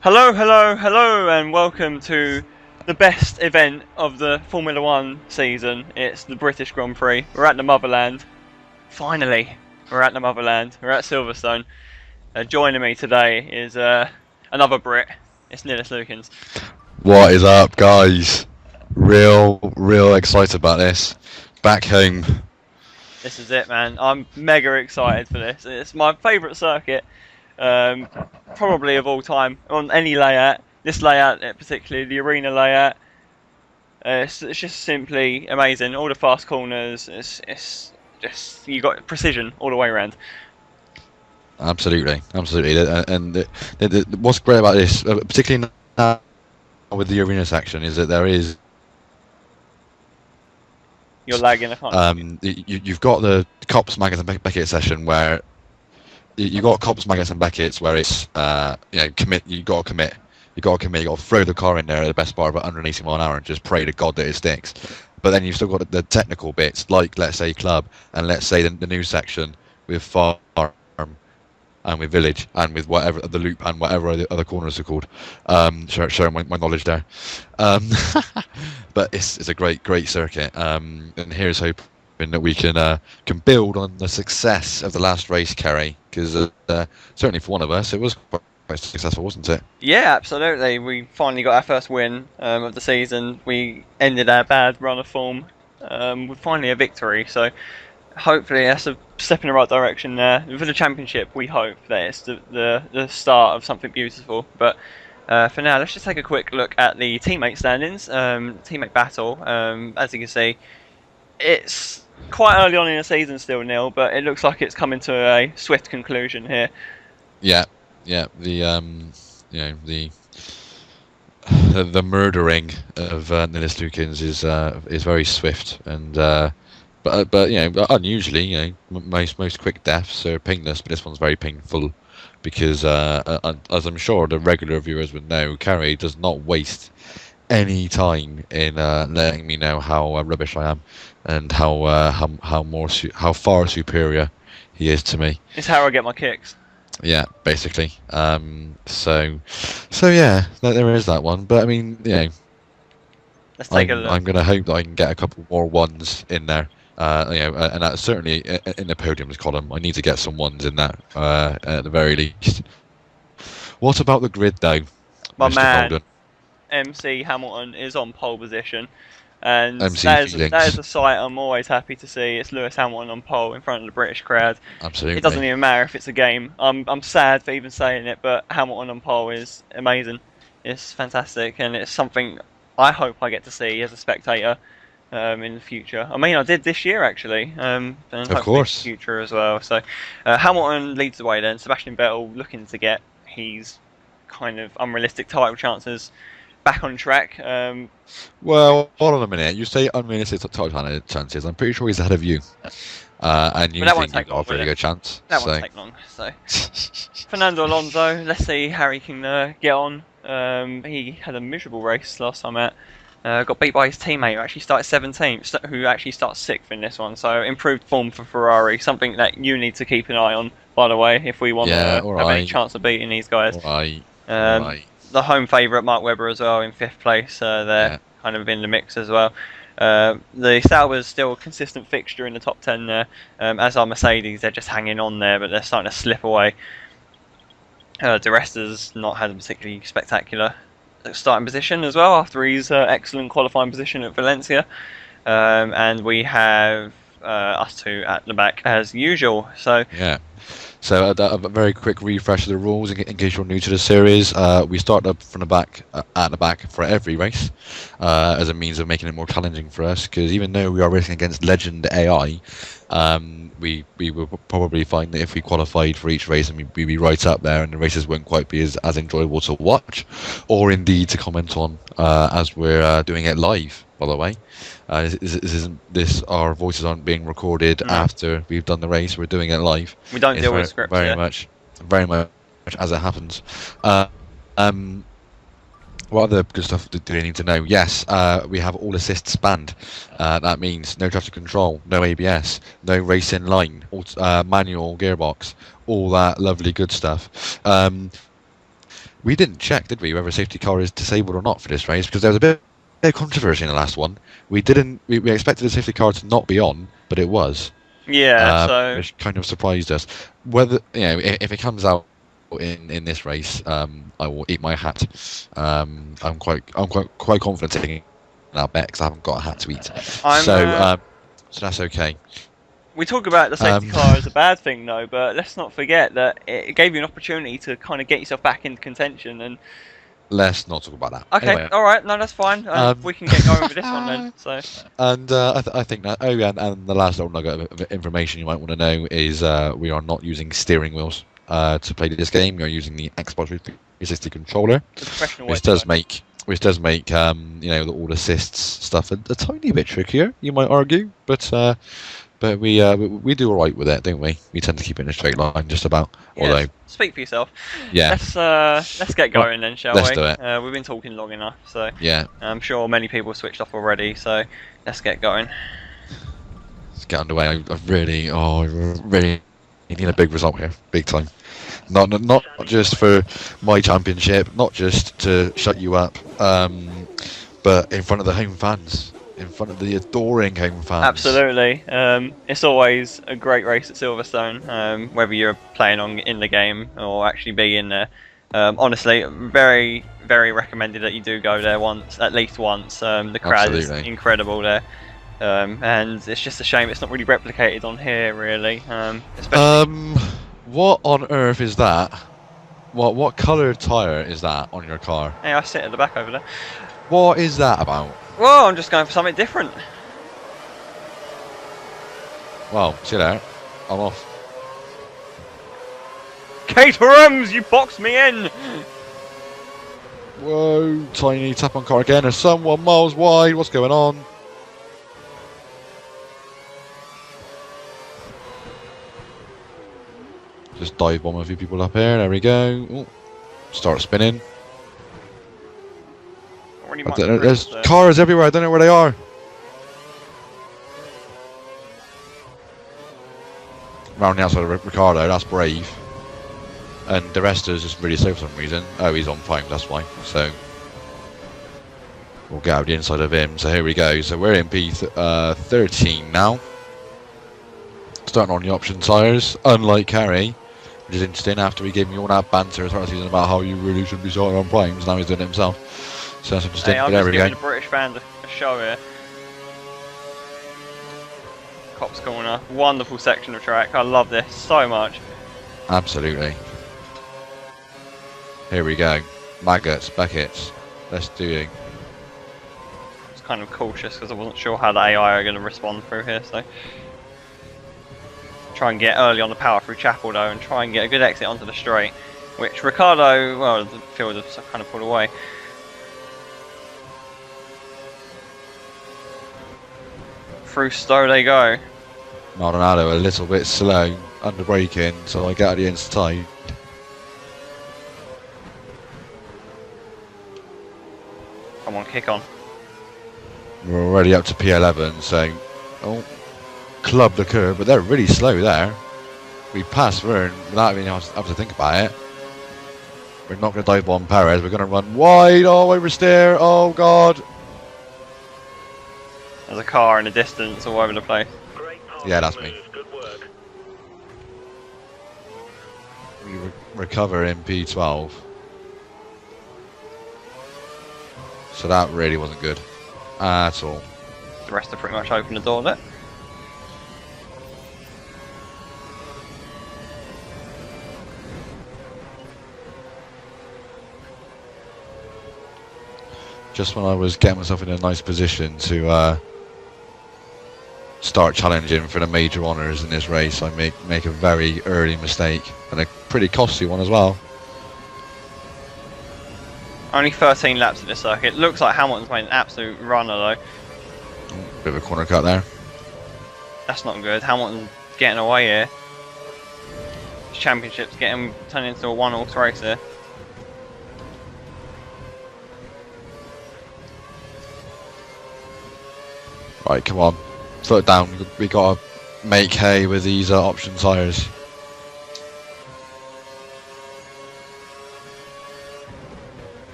Hello, hello, hello, and welcome to the best event of the Formula One season. It's the British Grand Prix. We're at the motherland. Finally, we're at the motherland. We're at Silverstone. Joining me today is another Brit. It's NillisLukins. What is up, guys? Real excited about this. Back home. This is it, man. I'm mega excited for this. It's my favourite circuit, probably of all time on any layout. This layout, particularly the arena layout, it's just simply amazing. All the fast corners, it's just, you got precision all the way around. Absolutely. And what's great about this, particularly now with the arena section, is that there is. You're lagging, I can't. You've got the Cops, Maggots, and Beckett session where you got Cops, Maggots, and Beckett's where it's commit. You got to commit. You got to throw the car in there at the best part of 180 mile an hour and just pray to God that it sticks. But then you've still got the technical bits, like let's say club and let's say the new section with farm and with village and with whatever the loop and whatever the other corners are called. Sharing my knowledge there. But it's a great circuit. And here's hoping that we can build on the success of the last race, Kerry, because certainly for one of us it was quite successful, wasn't it? Yeah, absolutely. We finally got our first win of the season. We ended our bad run of form with finally a victory. So hopefully that's a step in the right direction there. For the championship, we hope that it's the start of something beautiful. But for now, let's just take a quick look at the teammate standings, teammate battle. As you can see, it's quite early on in the season still, Neil, but it looks like it's coming to a swift conclusion here. Yeah. The the murdering of NillisLukins is very swift and but unusually most quick deaths are painless, but this one's very painful because as I'm sure the regular viewers would know, Carrie does not waste any time in letting me know how rubbish I am and how far superior he is to me. It's how I get my kicks. Yeah, basically. So yeah, there is that one. But I mean, Let's take a look. I'm going to hope that I can get a couple more ones in there. And that's certainly in the podiums column. I need to get some ones in that at the very least. What about the grid, though, My Mr. man, Golden? MC Hamilton is on pole position. And MC that is a sight I'm always happy to see. It's Lewis Hamilton on pole in front of the British crowd. Absolutely. It doesn't even matter if it's a game. I'm sad for even saying it, but Hamilton on pole is amazing. It's fantastic, and it's something I hope I get to see as a spectator in the future. I mean, I did this year actually, and hopefully of course. in the future as well. So Hamilton leads the way then. Sebastian Vettel looking to get his kind of unrealistic title chances back on track. Well, hold on a minute. You say unrealistic title chances. I'm pretty sure he's ahead of you. And you think you've got a pretty good chance. That won't take long. So Fernando Alonso, let's see how he can get on. He had a miserable race last time out. Got beat by his teammate who actually started 17th, who actually starts 6th in this one. So improved form for Ferrari, something that you need to keep an eye on, by the way, if we want to have any chance of beating these guys. Right. The home favourite Mark Webber as well in 5th place. They're kind of in the mix as well. The Sauber's still a consistent fixture in the top 10 there. As are Mercedes, they're just hanging on there, but they're starting to slip away. De Resta's not had a particularly spectacular starting position as well after his excellent qualifying position at Valencia. And we have us two at the back as usual. So yeah. So a very quick refresh of the rules in case you're new to the series. We start up from the back, at the back for every race, as a means of making it more challenging for us. Because even though we are racing against Legend AI, we will probably find that if we qualified for each race, and we'd be right up there, and the races won't quite be as enjoyable to watch, or indeed to comment on, as we're doing it live. By the way, our voices aren't being recorded after we've done the race. We're doing it live. We don't deal with scripts. Very much as it happens. What other good stuff do you need to know? Yes, we have all assists banned. That means no traffic control, no ABS, no race in line, manual gearbox, all that lovely good stuff. we didn't check, did we, whether safety car is disabled or not for this race, because there was a bit of controversy in the last one. We expected the safety car to not be on, but it was. Yeah, so which kind of surprised us. Whether if it comes out in this race, I will eat my hat. I'm quite confident taking that bet because I haven't got a hat to eat. So that's okay. We talk about the safety car as a bad thing, though, but let's not forget that it gave you an opportunity to kind of get yourself back into contention. And let's not talk about that. Okay, anyway. all right, no, that's fine. We can get going with this one then. So. And I think that. Oh, yeah, and the last little nugget of information you might want to know is we are not using steering wheels to play this game. We are using the Xbox 360 controller, which does make all assists stuff a tiny bit trickier, you might argue, but we do all right with it, don't we? We tend to keep it in a straight line, just about. Yes. Although, speak for yourself. Yeah. Let's get going then, shall we? Let's do it. We've been talking long enough, so yeah. I'm sure many people have switched off already. So let's get going. Let's get underway. I really need a big result here, big time. Not just for my championship, not just to shut you up, but in front of the home fans. In front of the adoring home fans. Absolutely. It's always a great race at Silverstone, whether you're playing in the game or actually be in there. Honestly, very, very recommended that you do go there at least once. The crowd is incredible there. And it's just a shame it's not really replicated on here, really. What on earth is that? What coloured tyre is that on your car? Hey, I sit at the back over there. What is that about? Well, I'm just going for something different. Well, see you there. I'm off. Caterhams, you boxed me in! Whoa, tiny tap on car again. There's someone miles wide. What's going on? Just dive bomb a few people up here. There we go. Ooh. Start spinning. There's cars everywhere. I don't know where they are. Round the outside of Ricardo, that's brave. And the rest is just really slow for some reason. Oh, he's on time, that's why. So we'll get out the inside of him. So here we go. So we're in P13 now. Starting on the option tyres, unlike Carey, which is interesting after he gave me all that banter throughout the season about how you really shouldn't be starting on primes. Now he's doing it himself. So that's interesting. Hey, I'm there just we giving go. the British fans a show here. Cops Corner, wonderful section of track. I love this so much. Absolutely. Here we go. Maggots, buckets. Let's do it. I was kind of cautious because I wasn't sure how the AI are going to respond through here, so. Try and get early on the power through Chapel though, and try and get a good exit onto the straight, which Ricardo, well, the field has kind of pulled away. Through Stowe they go. Maldonado a little bit slow, under braking, so I get at the inside. Come on, kick on. We're already up to P11, so club the curve, but they're really slow there. We passed Verne without even having to think about it. We're not going to dive bomb Perez, we're going to run wide, oversteer, oh god. There's a car in the distance all over the place. Yeah, that's me. We recover in P12. So that really wasn't good at all. The rest have pretty much opened the door there. Just when I was getting myself in a nice position to start challenging for the major honours in this race, I make a very early mistake, and a pretty costly one as well. Only 13 laps at this circuit. Looks like Hamilton's made an absolute runner though. Bit of a corner cut there. That's not good. Hamilton's getting away here. His championship's turning into a one-horse race here. Right, come on. Foot down. We got to make hay with these option tyres.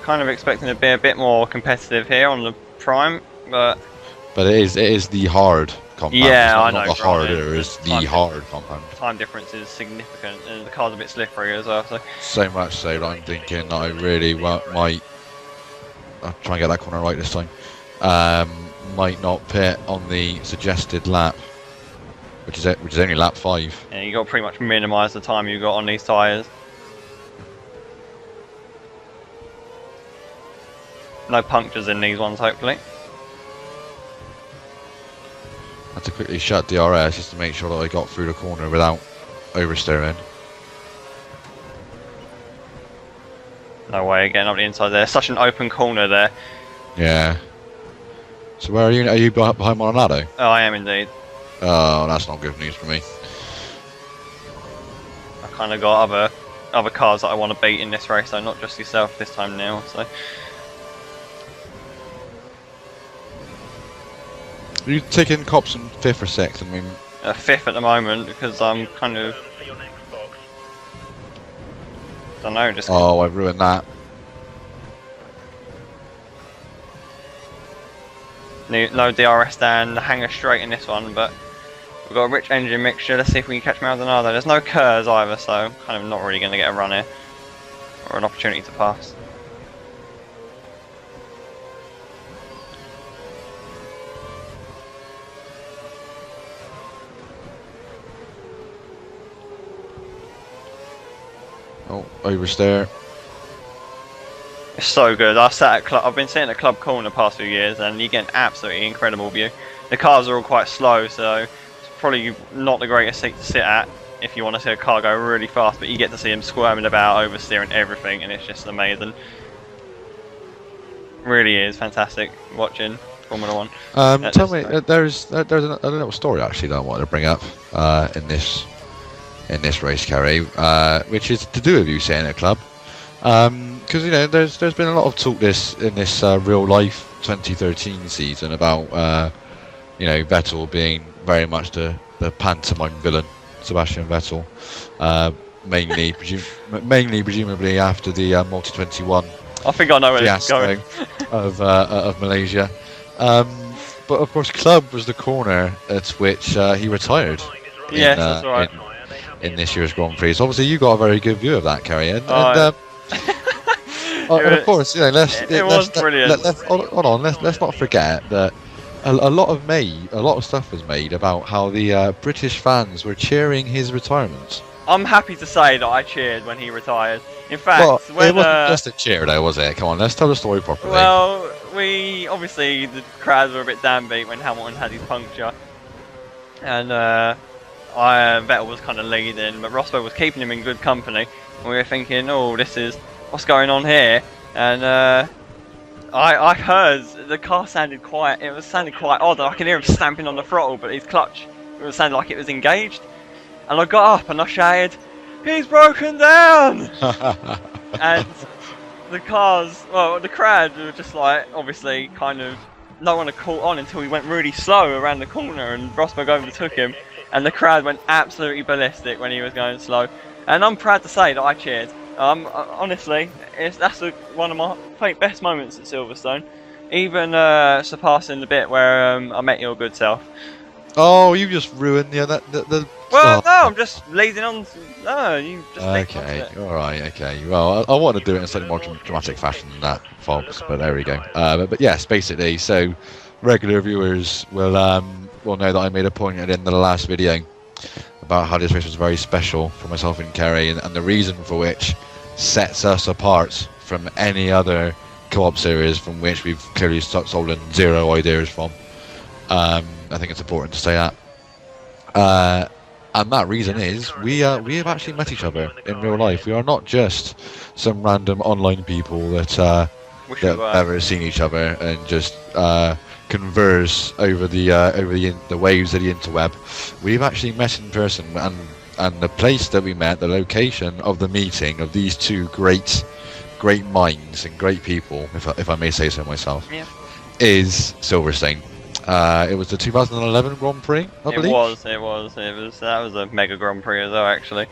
kind of expecting to be a bit more competitive here on the Prime, but it is the hard compound. Yeah, it's not, I know. not the harder, it's the hard compound. Time difference is significant, and the car's a bit slippery as well. So much so that I'm thinking that I really might. I'll try and get that corner right this time. Might not pit on the suggested lap, which is only lap 5. Yeah, you got to pretty much minimise the time you got on these tyres. No punctures in these ones, hopefully. Had to quickly shut DRS just to make sure that I got through the corner without oversteering. No way, getting up the inside there. Such an open corner there. Yeah. So where are you? Are you behind Moronado? Oh, I am indeed. Oh, that's not good news for me. I kind of got other cars that I want to beat in this race, though, not just yourself this time now. So. Are you taking cops in 5th or 6th? I mean, 5th at the moment because I'm kind of. Don't know, just. Oh, I've ruined that. No DRS down, the hanger straight in this one, but we've got a rich engine mixture. Let's see if we can catch Maldonado. There's no curves either, so I'm kind of not really going to get a run here or an opportunity to pass. Oh, oversteer. It's so good. I've been sitting at Club Corner the past few years, and you get an absolutely incredible view. The cars are all quite slow, so it's probably not the greatest seat to sit at if you want to see a car go really fast. But you get to see them squirming about, oversteering everything, and it's just amazing. Really is fantastic watching Formula 1. Tell me, there's a little story actually that I wanted to bring up in this race, Carrie, which is to do with you sitting at Club. Because there's been a lot of talk in this real life 2013 season about Vettel being very much the pantomime villain, Sebastian Vettel, mainly presumably after the Multi 21 I think I know where this is going. of Malaysia. But of course, Club was the corner at which he retired. Yes, that's right. In this year's Grand Prix, so obviously you got a very good view of that, Carrie, and of course, let's not forget that a lot of stuff was made about how the British fans were cheering his retirement. I'm happy to say that I cheered when he retired. In fact, it wasn't just a cheer, though, was it? Come on, let's tell the story properly. Well, obviously the crowds were a bit downbeat when Hamilton had his puncture, and Vettel was kind of leading, but Rosberg was keeping him in good company. And we were thinking, oh, what's going on here? And I heard the car sounded quite odd. I could hear him stamping on the throttle, but his clutch, it sounded like it was engaged. And I got up and I shouted, "He's broken down!" And the crowd were just like, obviously, kind of, no one had caught on until he went really slow around the corner and Rosberg overtook him. And the crowd went absolutely ballistic when he was going slow. And I'm proud to say that I cheered. Honestly, that's one of my best moments at Silverstone. Even surpassing the bit where I met your good self. Oh, you just ruined the Well, no, I'm just leading on. No, you just. Okay, all right, okay. Well, I want to do it in a slightly more dramatic fashion than that, folks. But there we go. But yes, basically, so regular viewers will know that I made a point at the end of the last video about how this race was very special for myself and Kerry, and the reason for which sets us apart from any other co-op series from which we've clearly stolen zero ideas from. I think it's important to say that. And that reason is we have actually met each other in real life. We are not just some random online people that have never seen each other and just converse over the waves of the interweb. We've actually met in person, and the place that we met, the location of the meeting of these two great minds and great people, if I may say so myself, yeah, is Silverstone. It was the 2011 Grand Prix, I believe. That was a mega Grand Prix as well, actually.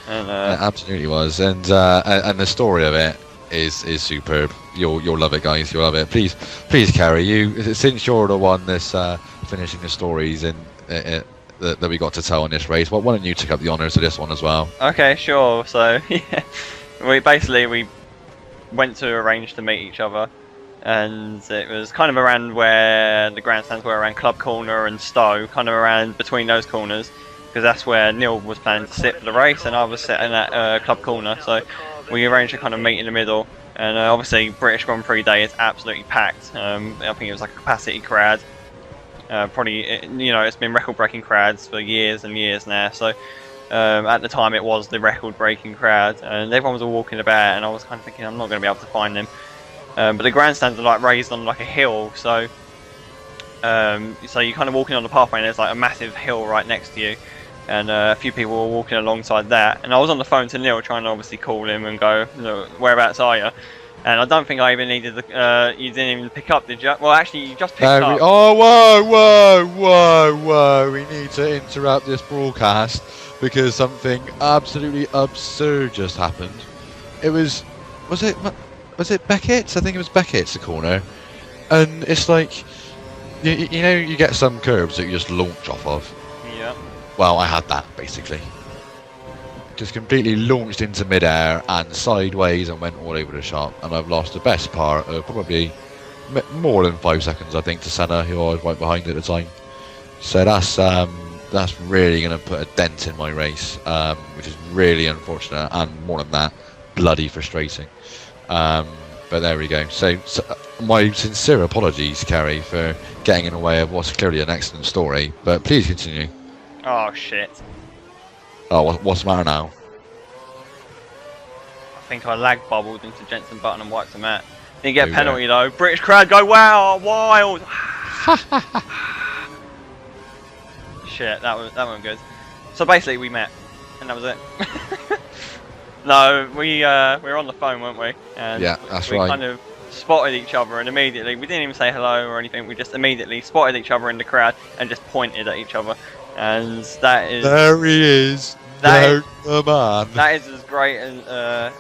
And it absolutely was, and the story of it is superb. You'll love it, guys. You'll love it. Please, Carrie, since you're the one that's finishing the stories and that we got to tell on this race, why don't you take up the honours of this one as well? Okay, sure. So yeah, we went to arrange to meet each other, and it was kind of around where the grandstands were, around Club Corner and Stowe, kind of around between those corners, because that's where Neil was planning to sit for the race, and I was sitting at Club Corner. So we arranged to kind of meet in the middle, and obviously British Grand Prix Day is absolutely packed. I think it was like a capacity crowd. Probably, it's been record-breaking crowds for years and years now. So at the time, it was the record-breaking crowd, and everyone was all walking about, and I was kind of thinking, I'm not going to be able to find them. But the grandstands are like raised on like a hill, so you're kind of walking on the pathway, and there's like a massive hill right next to you, and a few people were walking alongside that. And I was on the phone to Neil, trying to obviously call him and go, whereabouts are you? And I don't think I even needed you didn't even pick up, did you? Well, actually, you just picked up. Oh, whoa! We need to interrupt this broadcast because something absolutely absurd just happened. Was it Beckett's? I think it was Beckett's, the corner. And it's like, you get some curbs that you just launch off of. Yeah. Well, I had that, basically. Just completely launched into midair and sideways and went all over the shop, and I've lost the best part of probably more than 5 seconds, I think, to Senna, who I was right behind at the time. So that's really going to put a dent in my race, which is really unfortunate, and more than that, bloody frustrating. But there we go. So my sincere apologies, Carrie, for getting in the way of what's clearly an excellent story, but please continue. Oh shit. Oh, what's the matter now? I think I lag bubbled into Jensen Button and wiped him out. Didn't get a penalty though. British crowd go wow, wild. Shit, that wasn't good. So basically we met, and that was it. No, we were on the phone, weren't we? And yeah, that's we right. Kind of spotted each other, and immediately we didn't even say hello or anything. We just immediately spotted each other in the crowd and just pointed at each other. And that is. There he is. There's the man. That is as great an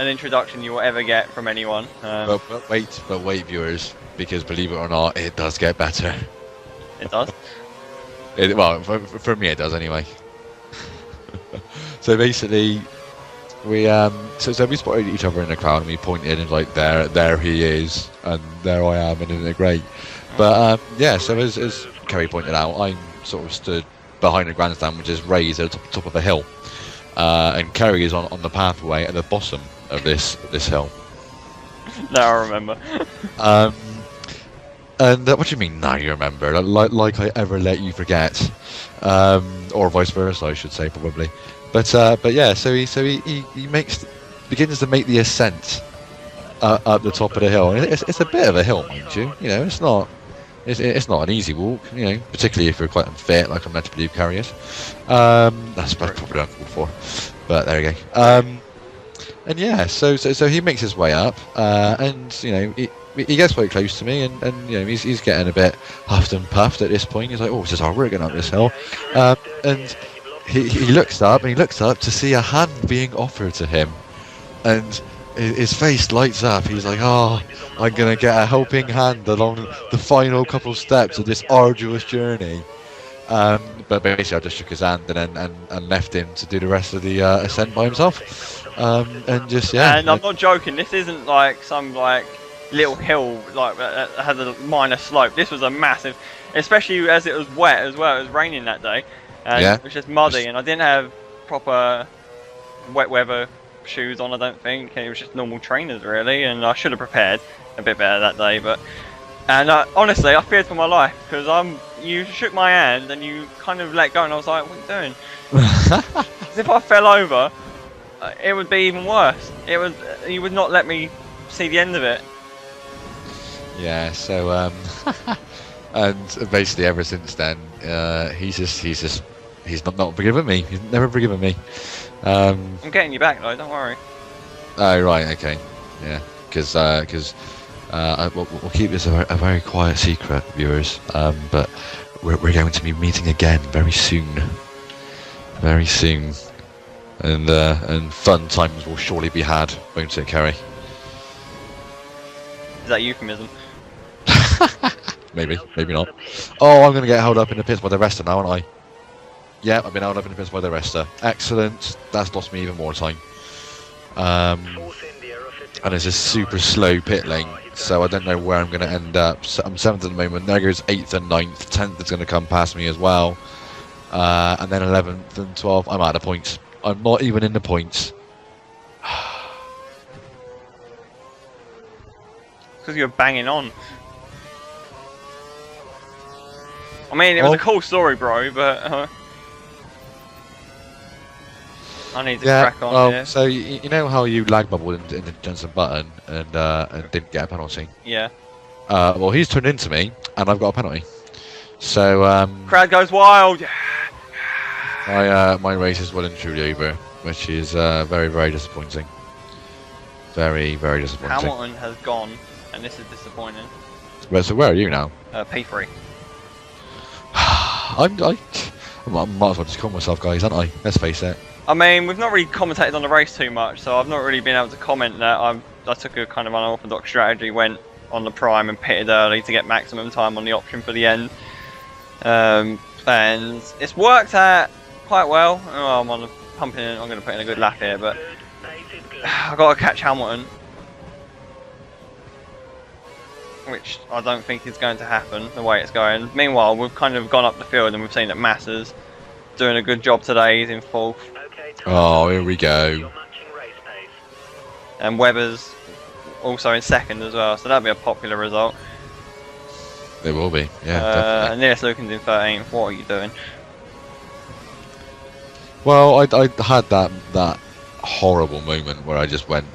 introduction you will ever get from anyone. But wait, viewers, because believe it or not, it does get better. It does. Well, for me, it does anyway. So basically, we so we spotted each other in the crowd, and we pointed and like there he is, and there I am, and isn't it great? But yeah, so as Kerry pointed out, I'm sort of stood behind the grandstand, which is raised at the top of a hill, and Kerry is on the pathway at the bottom of this hill. Now I remember. And what do you mean now you remember? Like I ever let you forget, or vice versa, I should say, probably. But yeah, so he begins to make the ascent up the top of the hill. And it's a bit of a hill, mind you. It's not an easy walk. Particularly if you're quite unfit, like I'm meant to believe Carrie is. That's probably uncalled for, but there you go. And yeah, so he makes his way up, and he gets quite close to me, and he's getting a bit huffed and puffed at this point. He's like, oh, this is hard work getting up this hill, and he looks up to see a hand being offered to him, and his face lights up. He's like, oh, I'm gonna get a helping hand along the final couple steps of this arduous journey. But basically I just shook his hand and left him to do the rest of the ascent by himself. And just And I'm not joking, this isn't like some little hill that has a minor slope. This was a massive, especially as it was wet as well. It was raining that day, and it was just muddy, and I didn't have proper wet weather shoes on, I don't think. It was just normal trainers really, and I should have prepared a bit better that day. And honestly, I feared for my life, because you shook my hand and you kind of let go, and I was like, what are you doing? As if I fell over, it would be even worse. You would not let me see the end of it. Yeah, so and basically ever since then, he's not forgiven me. He's never forgiven me. I'm getting you back though, don't worry. Oh right, okay, yeah, because we'll keep this a very quiet secret, viewers. But we're going to be meeting again very soon, and fun times will surely be had, won't it, Kerry? Is that a euphemism? Maybe, maybe not. Oh, I'm going to get held up in the pits by the rester now, aren't I? Yeah, I've been held up in the pits by the rester. Excellent. That's lost me even more time. And it's a super slow pit lane, so I don't know where I'm going to end up. So I'm 7th at the moment. There goes 8th and 9th. 10th is going to come past me as well. And then 11th and 12th. I'm out of points. I'm not even in the points. Because you're banging on. I mean, it was a cool story, bro, but I need to crack on here. So you know how you lag bubbled in the Jensen Button and didn't get a penalty? Yeah. Well, he's turned into me, and I've got a penalty. So crowd goes wild. my race is well and truly over, which is very, very disappointing. Very, very disappointing. Hamilton has gone, and this is disappointing. Well, so where are you now? P3. I might as well just call myself guys, aren't I? Let's face it. I mean, we've not really commentated on the race too much, so I've not really been able to comment that. I took a kind of unorthodox strategy, went on the prime and pitted early to get maximum time on the option for the end. And it's worked out quite well. Oh, I'm on the pumping in, I'm going to put in a good lap here, but I've got to catch Hamilton, which I don't think is going to happen the way it's going. Meanwhile, we've kind of gone up the field and we've seen that Massa's doing a good job today. He's in 4th. Oh, here we go. And Webber's also in 2nd as well, so that'll be a popular result. It will be, yeah. NillisLukins in 13th. What are you doing? Well, I had that horrible moment where I just went.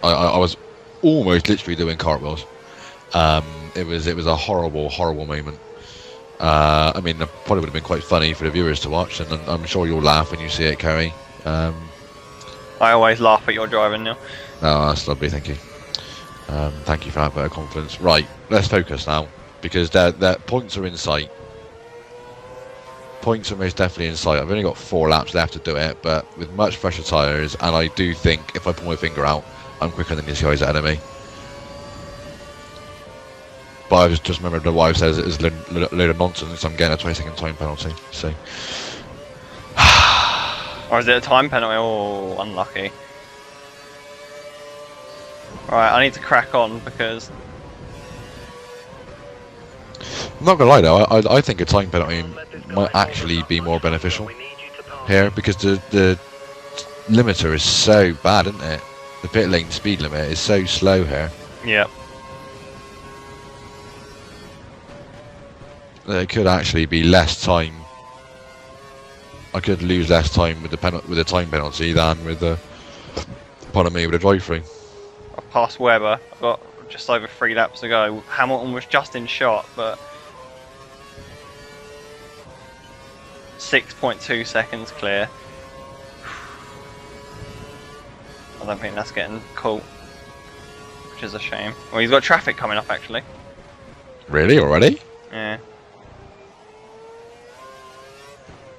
I was almost literally doing cartwheels. It was a horrible moment. I mean, it probably would have been quite funny for the viewers to watch, and I'm sure you'll laugh when you see it, Kerry. I always laugh at your driving, Neil. Oh, that's lovely, thank you. Thank you for that bit of confidence. Right, let's focus now, because their points are in sight. Points are most definitely in sight. I've only got 4 laps left to do it, but with much fresher tyres, and I do think if I pull my finger out, I'm quicker than these guys ahead of me. But I just remembered that what I've said is a load of nonsense. I'm getting a 20-second time penalty. So, or is it a time penalty? Oh, unlucky. Right, I need to crack on because I'm not gonna lie though. I think a time penalty might actually be more beneficial here, because the limiter is so bad, isn't it? The pit lane speed limit is so slow here. Yep. There could actually be less time. I could lose less time with the time penalty than with the, pardon me, with a drive-through. I've passed Webber. I've got just over 3 laps to go. Hamilton was just in shot, but 6.2 seconds clear. I don't think that's getting caught, which is a shame. Well, he's got traffic coming up actually. Really? Already? Yeah.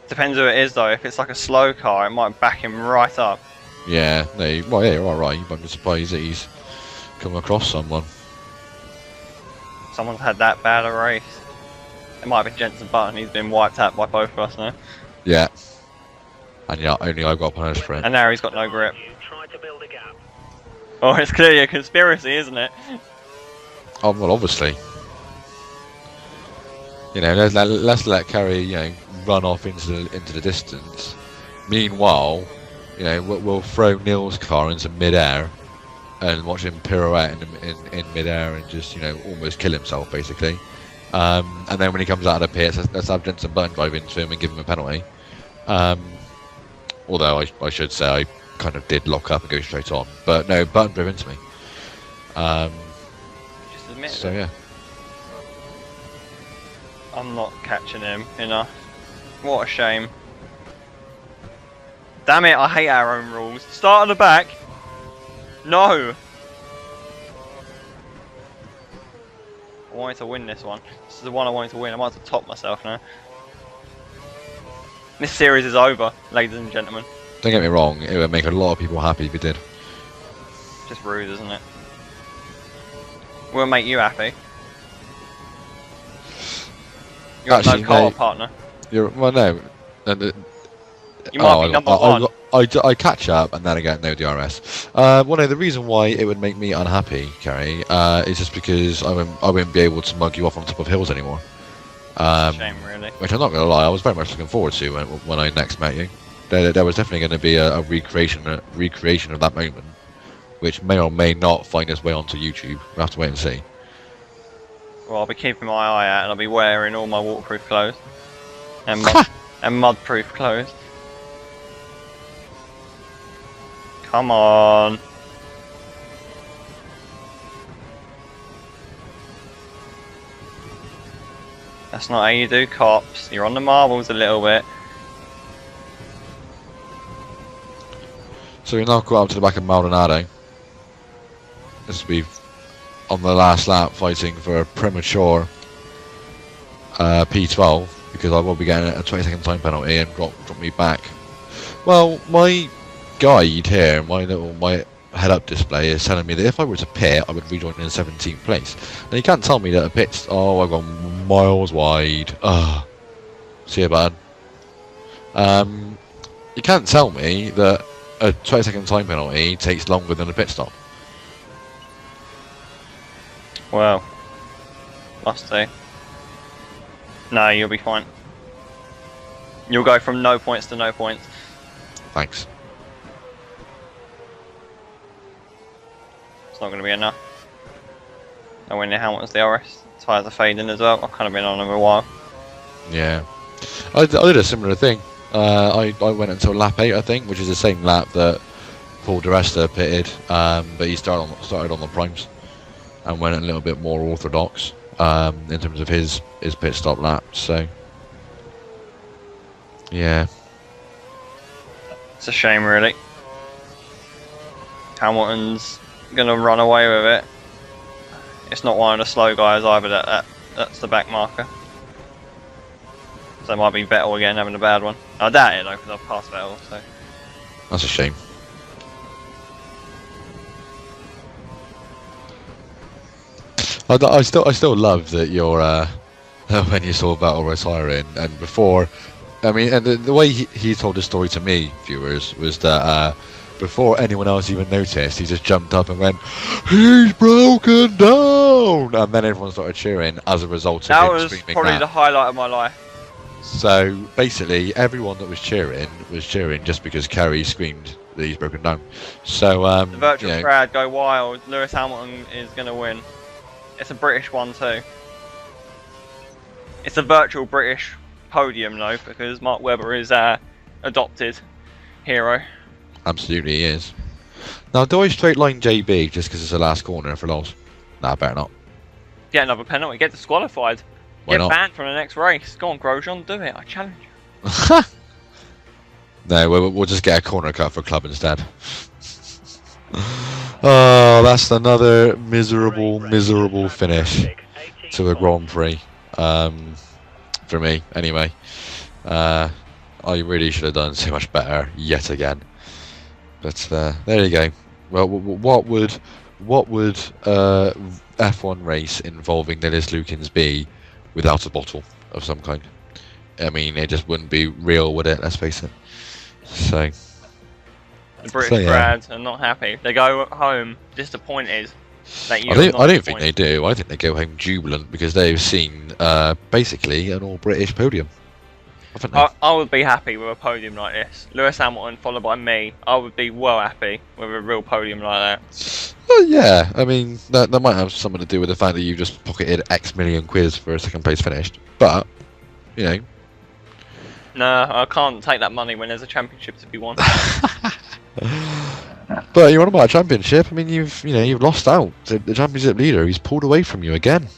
Depends who it is though. If it's like a slow car, it might back him right up. Yeah, no, well, yeah, you're alright, but I'm just surprised that he's come across someone. Someone's had that bad a race. It might have been Jensen Button, he's been wiped out by both of us now. Yeah. And yeah, only I got punished for it. And now he's got no grip. Oh, it's clearly a conspiracy, isn't it? Oh, well, obviously. You know, let's let Kerry, you know, run off into the distance. Meanwhile, you know, we'll throw Neil's car into mid-air and watch him pirouette in mid-air and just, you know, almost kill himself, basically. And then when he comes out of the pits, let's have Jensen Button drive into him and give him a penalty. Although I should say I kind of did lock up and go straight on. But no, Button drove into me. Just admit so, it. yeah. I'm not catching him enough. What a shame. Damn it, I hate our own rules. Start at the back. No. I wanted to win this one. This is the one I wanted to win. I might as well top myself now. This series is over, ladies and gentlemen. Don't get me wrong, it would make a lot of people happy if we did. Just rude, isn't it? We'll make you happy. You're Actually, no car no. partner. Well, no. And You might be number one. I catch up and then I get no DRS. Well, no, the reason why it would make me unhappy, Kerry, is just because I wouldn't be able to mug you off on top of hills anymore. Shame, really. Which I'm not going to lie, I was very much looking forward to when I next met you. There was definitely going to be a recreation of that moment, which may or may not find its way onto YouTube. We'll have to wait and see. Well, I'll be keeping my eye out and I'll be wearing all my waterproof clothes. And mud-proof clothes. Come on. That's not how you do cops. You're on the marbles a little bit. So we've now got up to the back of Maldonado. This will be on the last lap fighting for a premature P12 because I will be getting a 20-second time penalty and drop me back. Well, my guide here, my head-up display is telling me that if I were to pit, I would rejoin in 17th place. Now you can't tell me that a pit's I've gone miles wide. See you, bud. You can't tell me that a 20-second time penalty takes longer than a pit stop. Well, must do. No, you'll be fine. You'll go from no points to no points. Thanks. It's not going to be enough. Nowhere near Hamilton's DRS. Tyres are fading as well. I've kind of been on them a while. Yeah. I did a similar thing. I went until lap 8, I think, which is the same lap that Paul di Resta pitted, but he started on the primes and went a little bit more orthodox in terms of his pit stop lap. So, yeah. It's a shame, really. Hamilton's going to run away with it. It's not one of the slow guys either. That's the back marker. So it might be Vettel again having a bad one. I doubt it though, because I've passed Vettel. So That's a shame. I still love that you're when you saw Vettel retiring and before. I mean, and the way he told the story to me, viewers, was that before anyone else even noticed, he just jumped up and went, "He's broken down!" And then everyone started cheering as a result of him screaming that. That was probably the highlight of my life. So basically, everyone that was cheering just because Kerry screamed that he's broken down. So the virtual crowd go wild. Lewis Hamilton is going to win. It's a British one too. It's a virtual British podium though, because Mark Webber is our adopted hero. Absolutely he is. Now, do I straight line JB just because it's the last corner for lols? Nah, better not. Get another penalty. Get disqualified. Why Get not? banned from the next race. Go on, Grosjean, do it. I challenge you. No, we'll just get a corner cut for club instead. Oh, that's another miserable finish to a Grand Prix. For me, anyway. I really should have done so much better yet again. But there you go. Well, what would F1 race involving NillisLukins be without a bottle of some kind? I mean, it just wouldn't be real, would it? Let's face it. So. The British grads are not happy. They go home disappointed that you. I don't think they do. I think they go home jubilant because they've seen basically an all-British podium. I would be happy with a podium like this. Lewis Hamilton followed by me. I would be well happy with a real podium like that. Well, yeah. I mean, that might have something to do with the fact that you just pocketed X million quids for a second place finished. But, you know. No, I can't take that money when there's a championship to be won. But you're on about a championship. I mean, you've lost out. The championship leader, he's pulled away from you again.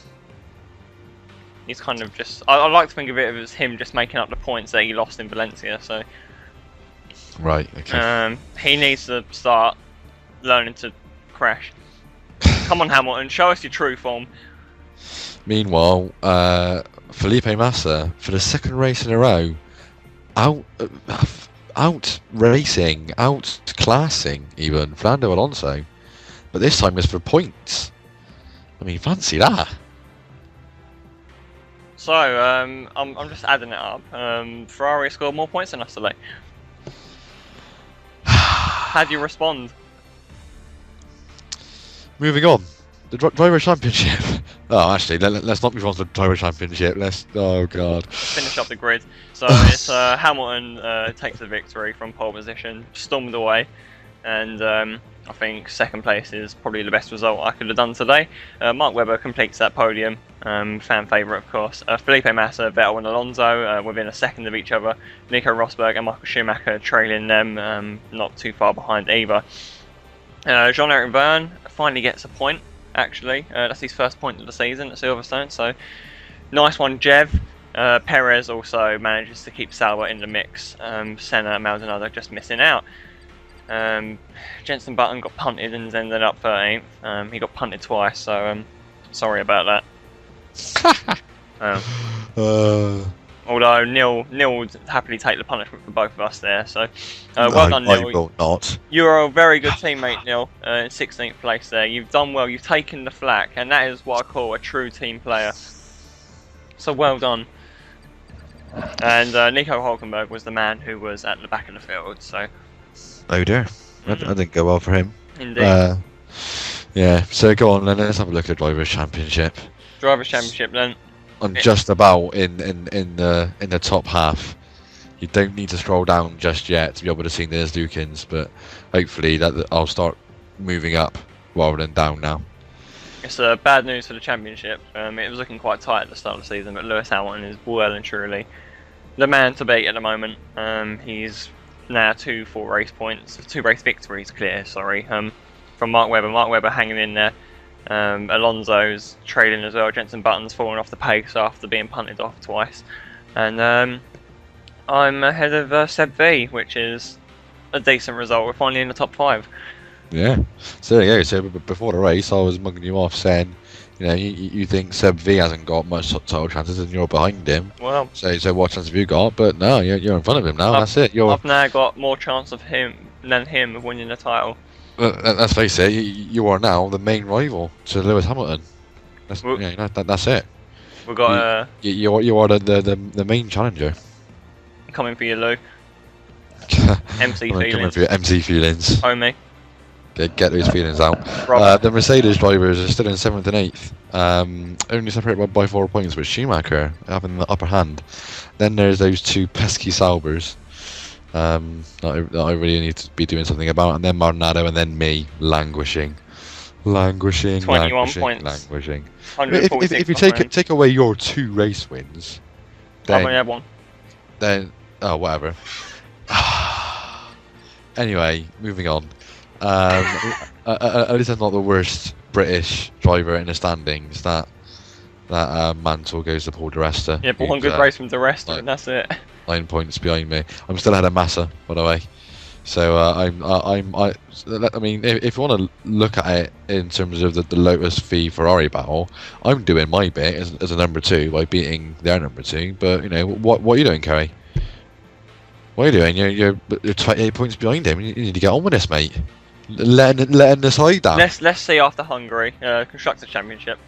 He's kind of just. I like to think of it as him just making up the points that he lost in Valencia. So. Right. Okay. He needs to start learning to crash. Come on, Hamilton, show us your true form. Meanwhile, Felipe Massa, for the second race in a row, out racing, out classing even Fernando Alonso, but this time it's for points. I mean, fancy that. So, I'm just adding it up. Ferrari scored more points than us today. How do you respond? Moving on. The driver championship. Oh, actually, let's not move on to the driver championship. Oh god. Finish up the grid. So it's Hamilton takes the victory from pole position, stormed away, and I think second place is probably the best result I could have done today. Mark Webber completes that podium, fan favourite of course. Felipe Massa, Vettel and Alonso within a second of each other. Nico Rosberg and Michael Schumacher trailing them, not too far behind either. Jean-Eric Vergne finally gets a point. Actually, that's his first point of the season at Silverstone, so nice one, Jev. Perez also manages to keep Sauber in the mix. Senna, Maldonado just missing out. Jenson Button got punted and ended up 13th. He got punted twice, so sorry about that. Although Neil would happily take the punishment for both of us there, so well done, Neil. I will not. You're a very good teammate, Neil, in 16th place there. You've done well, you've taken the flak, and that is what I call a true team player. So well done. And Nico Hulkenberg was the man who was at the back of the field, so... Oh dear, that didn't go well for him. Indeed. Yeah, so go on then, let's have a look at the Drivers' Championship. Drivers' Championship then. I'm just about in the top half. You don't need to scroll down just yet to be able to see NillisLukins, but hopefully that I'll start moving up rather than down now. It's bad news for the championship. It was looking quite tight at the start of the season, but Lewis Hamilton is well and truly the man to beat at the moment. He's now 2 race victories clear. Sorry, from Mark Webber. Mark Webber hanging in there. Alonso's trailing as well. Jenson Button's falling off the pace after being punted off twice, and I'm ahead of Seb V, which is a decent result. We're finally in the top 5. Yeah, so there you go. So before the race, I was mugging you off saying, you know, you think Seb V hasn't got much title chances and you're behind him. Well, so what chance have you got? But no, you're in front of him now. That's it. I've now got more chance of him of winning the title. Let's face it, you are now the main rival to Lewis Hamilton. That's it. We've got you are the main challenger. Coming for you, Lou. MC feelings. Coming for your MC feelings. Homie. Get those feelings out. The Mercedes drivers are still in 7th and 8th, only separated by 4 points, with Schumacher having the upper hand. Then there's those 2 pesky Saubers. That I really need to be doing something about, and then Maldonado, and then me languishing. 21 points. If you take away your 2 race wins, then I've only had 1. Then whatever. Anyway, moving on. At least I'm not the worst British driver in the standings. That mantle goes to Paul di Resta. Yeah, but one good race from di Resta, and that's it. 9 points behind me. I'm still ahead of Massa, by the way. So I mean, if you want to look at it in terms of the Lotus v Ferrari battle, I'm doing my bit as a number 2 by beating their number 2. But you know, what are you doing, Kerry? What are you doing? You're 28 points behind him. You need to get on with this, mate. Letting the side down. Let's see after Hungary, Constructors' Championship.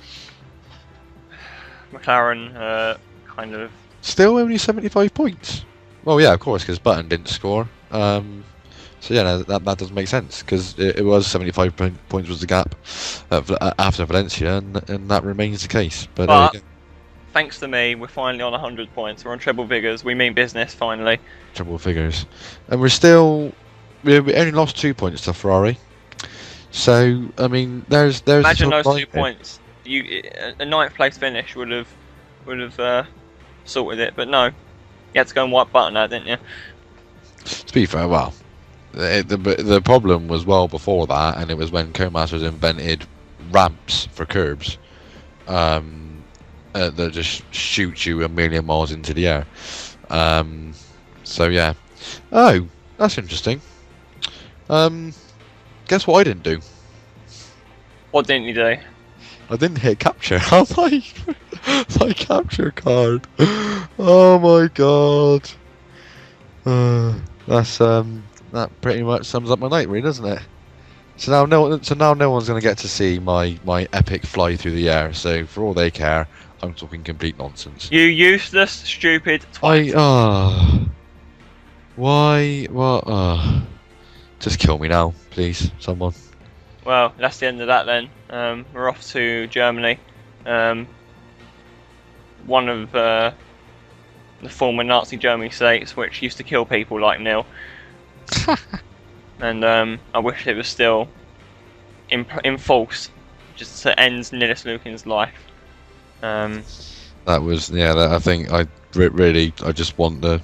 McLaren kind of still only 75 points. Well, yeah, of course, because Button didn't score. So yeah, that doesn't make sense, because it was 75 points was the gap after Valencia, and that remains the case. But thanks to me, we're finally on 100 points. We're on treble figures. We mean business finally. Treble figures, and we only lost 2 points to Ferrari. So I mean, there's imagine those 2 points. A 9th place finish would have sorted it, but no, you had to go and wipe Button out, didn't you? To be fair, well, the problem was well before that, and it was when Codemasters invented ramps for curbs that just shoot you a million miles into the air. So yeah. Oh, that's interesting. Guess what I didn't do? What didn't you do? I didn't hit capture. My capture card. Oh my god. That's that pretty much sums up my night, really, doesn't it? So now no one's going to get to see my epic fly through the air. So for all they care, I'm talking complete nonsense. You useless, stupid twat. Why? What? Just kill me now, please, someone. Well, that's the end of that then. We're off to Germany. One of the former Nazi Germany states, which used to kill people like Nil. And I wish it was still in force, just to end NillisLukins' life. That was I think I just want the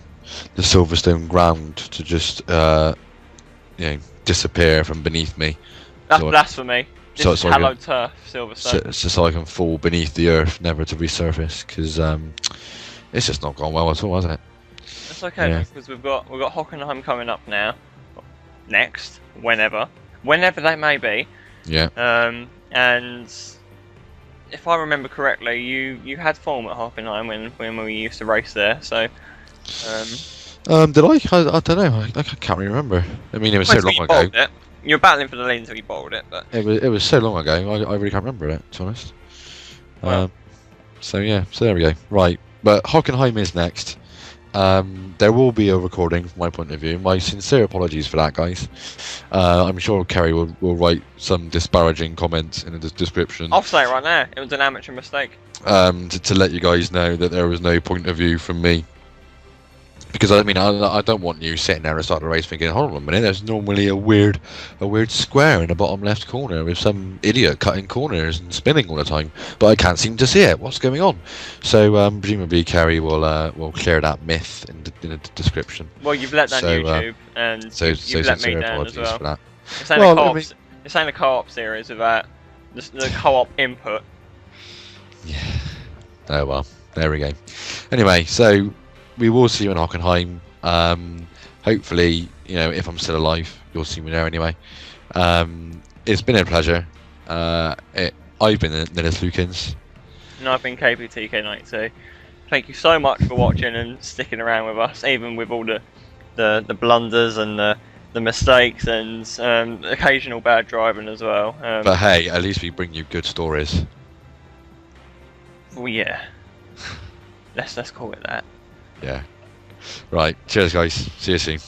Silverstone ground to just disappear from beneath me. That's blasphemy. This is hallowed turf, Silverstone. So I can fall beneath the earth, never to resurface, because it's just not gone well at all, has it? That's okay, because we've got Hockenheim coming up now. Next, whenever that may be. Yeah. And if I remember correctly, you had form at Hockenheim when we used to race there. So. Did I? I don't know. I can't really remember. I mean, it was so long ago. You were battling for the lead until you bowled it, but it was so long ago. I really can't remember it, to be honest. Well. So there we go. Right, but Hockenheim is next. There will be a recording from my point of view. My sincere apologies for that, guys. I'm sure Kerry will write some disparaging comments in the description. I'll say it right now. It was an amateur mistake. To let you guys know that there was no point of view from me. Because I mean, I don't want you sitting there at the start of the race thinking, hold on a minute, there's normally a weird square in the bottom left corner with some idiot cutting corners and spinning all the time, but I can't seem to see it. What's going on? So presumably Kerry will clear that myth in the description. Well, you've let down YouTube, and you've let me down as well. For that. It's saying the co-op series about the co-op input. Yeah. Oh well, there we go. Anyway, so. We will see you in Hockenheim. Hopefully, if I'm still alive, you'll see me there anyway. It's been a pleasure. I've been NillisLukins. And I've been KPTK92. Thank you so much for watching and sticking around with us, even with all the blunders and the mistakes and occasional bad driving as well. But hey, at least we bring you good stories. Well, yeah. Let's call it that. Yeah. Right. Cheers, guys. See you soon.